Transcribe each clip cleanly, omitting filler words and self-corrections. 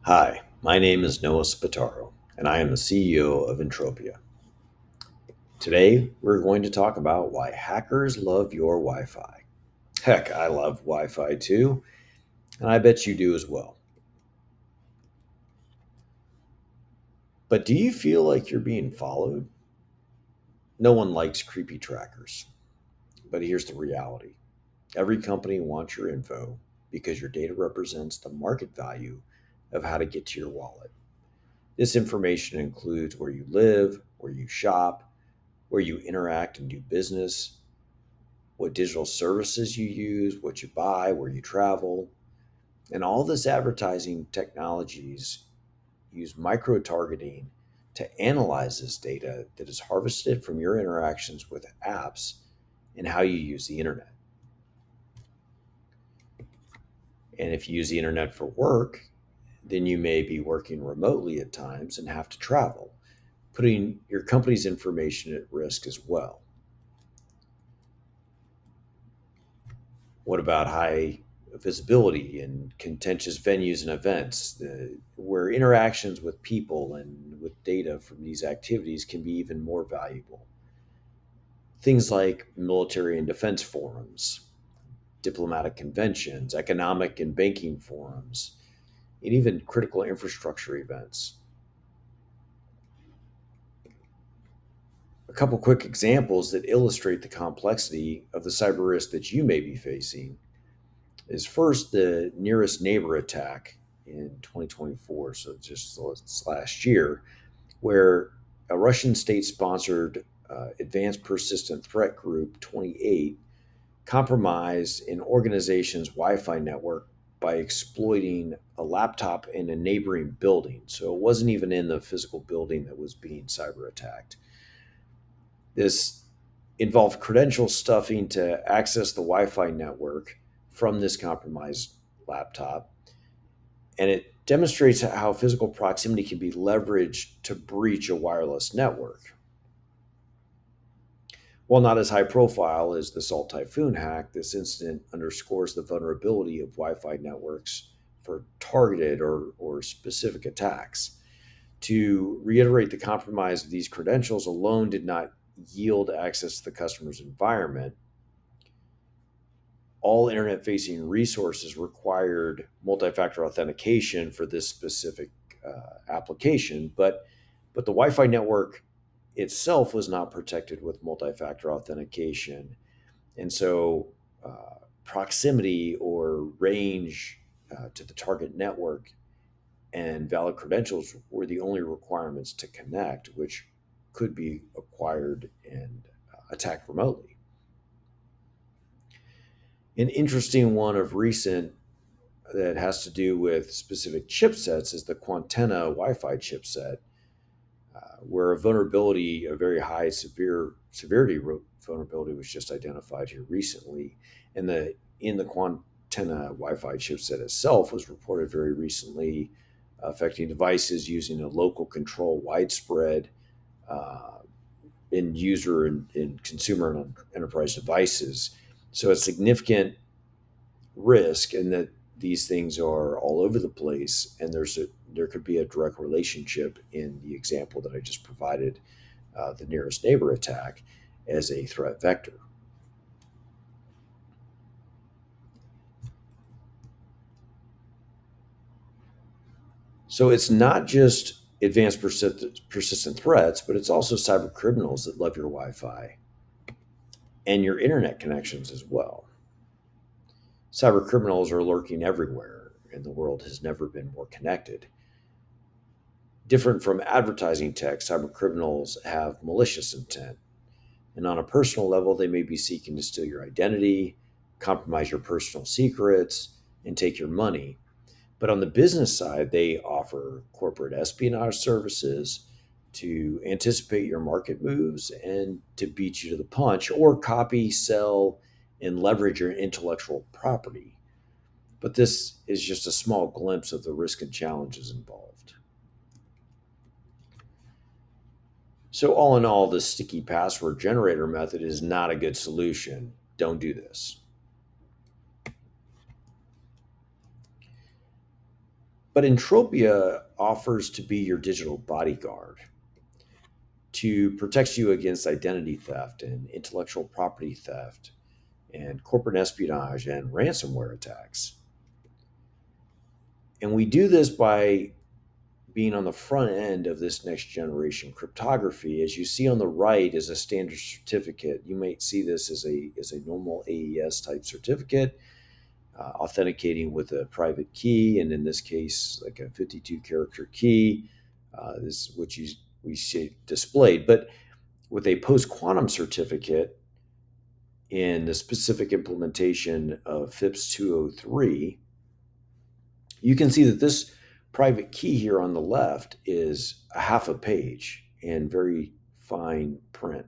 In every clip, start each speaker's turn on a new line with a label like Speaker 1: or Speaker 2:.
Speaker 1: Hi, my name is Noah Spataro, and I am the CEO of Entropia. Today, we're going to talk about why hackers love your Wi Fi. Heck, I love Wi Fi too, and I bet you do as well. But do you feel like you're being followed? No one likes creepy trackers, but here's the reality every company wants your info because your data represents the market value of how to get to your wallet. This information includes where you live, where you shop, where you interact and do business, what digital services you use, what you buy, where you travel. And all this advertising technologies use micro targeting to analyze this data that is harvested from your interactions with apps and how you use the internet. And if you use the internet for work, then you may be working remotely at times and have to travel, putting your company's information at risk as well. What about high visibility in contentious venues and events, where interactions with people and with data from these activities can be even more valuable? Things like military and defense forums, diplomatic conventions, economic and banking forums, and even critical infrastructure events. A couple quick examples that illustrate the complexity of the cyber risk that you may be facing is first the nearest neighbor attack in 2024, so just last year, where a Russian state sponsored advanced persistent threat group 28 compromised an organization's Wi Fi network by exploiting a laptop in a neighboring building. So it wasn't even in the physical building that was being cyber attacked. This involved credential stuffing to access the Wi Fi network from this compromised laptop. And it demonstrates how physical proximity can be leveraged to breach a wireless network. While not as high profile as the Salt Typhoon hack, this incident underscores the vulnerability of Wi Fi networks for targeted or specific attacks. To reiterate, the compromise of these credentials alone did not yield access to the customer's environment. All internet facing resources required multi factor authentication for this specific application, but the Wi Fi network itself was not protected with multi factor authentication. And so, proximity or range to the target network and valid credentials were the only requirements to connect, which could be acquired and attacked remotely. An interesting one of recent that has to do with specific chipsets is the Quantenna Wi Fi chipset, where a vulnerability, a very high severity vulnerability, was just identified here recently. And in the Quantenna Wi-Fi chipset itself was reported very recently, affecting devices using a local control widespread uh, in user and consumer and enterprise devices. So a significant risk in that these things are all over the place, and there could be a direct relationship in the example that I just provided, the nearest neighbor attack, as a threat vector. So it's not just advanced persistent threats, but it's also cyber criminals that love your Wi-Fi and your internet connections as well. Cyber criminals are lurking everywhere, and the world has never been more connected. Different from advertising tech, cyber criminals have malicious intent. And on a personal level, they may be seeking to steal your identity, compromise your personal secrets, and take your money. But on the business side, they offer corporate espionage services to anticipate your market moves and to beat you to the punch, or copy, sell, and leverage your intellectual property. But this is just a small glimpse of the risk and challenges involved. So, all in all, the sticky password generator method is not a good solution. Don't do this. But Entropia offers to be your digital bodyguard to protect you against identity theft and intellectual property theft and corporate espionage and ransomware attacks. And we do this by being on the front end of this next generation cryptography. As you see on the right is a standard certificate. You might see this as a normal AES type certificate, authenticating with a private key, and in this case, like a 52 character key. This is what we see displayed. But with a post quantum certificate in the specific implementation of FIPS 203, you can see that this private key here on the left is a half a page in very fine print.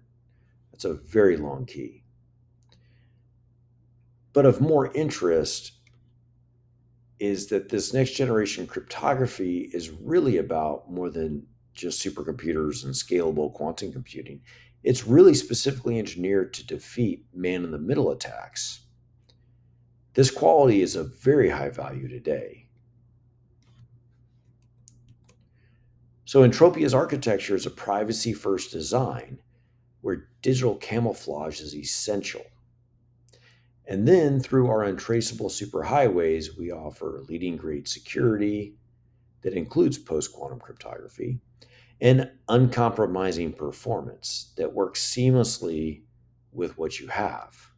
Speaker 1: That's a very long key. But of more interest is that this next generation cryptography is really about more than just supercomputers and scalable quantum computing. It's really specifically engineered to defeat man in the middle attacks. This quality is of very high value today. So Entropia's architecture is a privacy-first design where digital camouflage is essential. And then through our untraceable superhighways, we offer leading grade security that includes post-quantum cryptography and uncompromising performance that works seamlessly with what you have.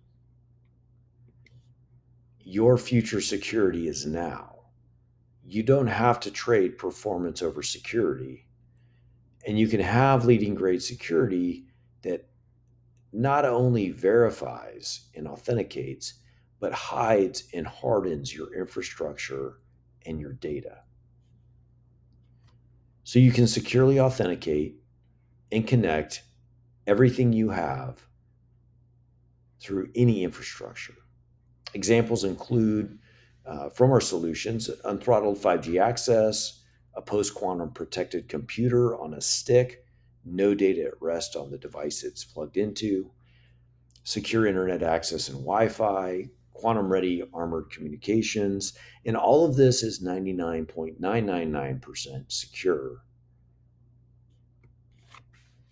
Speaker 1: Your future security is now. You don't have to trade performance over security. And you can have leading grade security that not only verifies and authenticates, but hides and hardens your infrastructure and your data. So you can securely authenticate and connect everything you have through any infrastructure. Examples include from our solutions unthrottled 5G access, a post quantum protected computer on a stick, no data at rest on the device it's plugged into, secure internet access and Wi Fi, quantum ready armored communications, and all of this is 99.999% secure.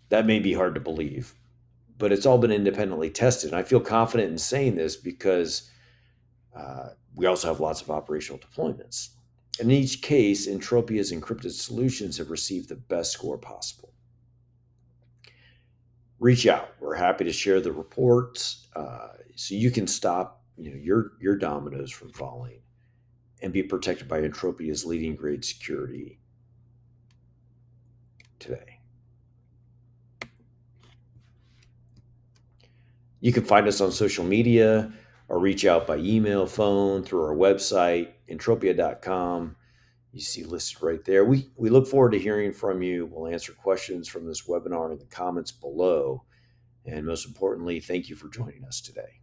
Speaker 1: That may be hard to believe, but it's all been independently tested. And I feel confident in saying this because we also have lots of operational deployments. In each case, Entropia's encrypted solutions have received the best score possible. Reach out. We're happy to share the reports so you can stop your dominoes from falling and be protected by Entropia's leading grade security today. You can find us on social media or reach out by email, phone, through our website, entropia.com. You see listed right there. We look forward to hearing from you. We'll answer questions from this webinar in the comments below. And most importantly, thank you for joining us today.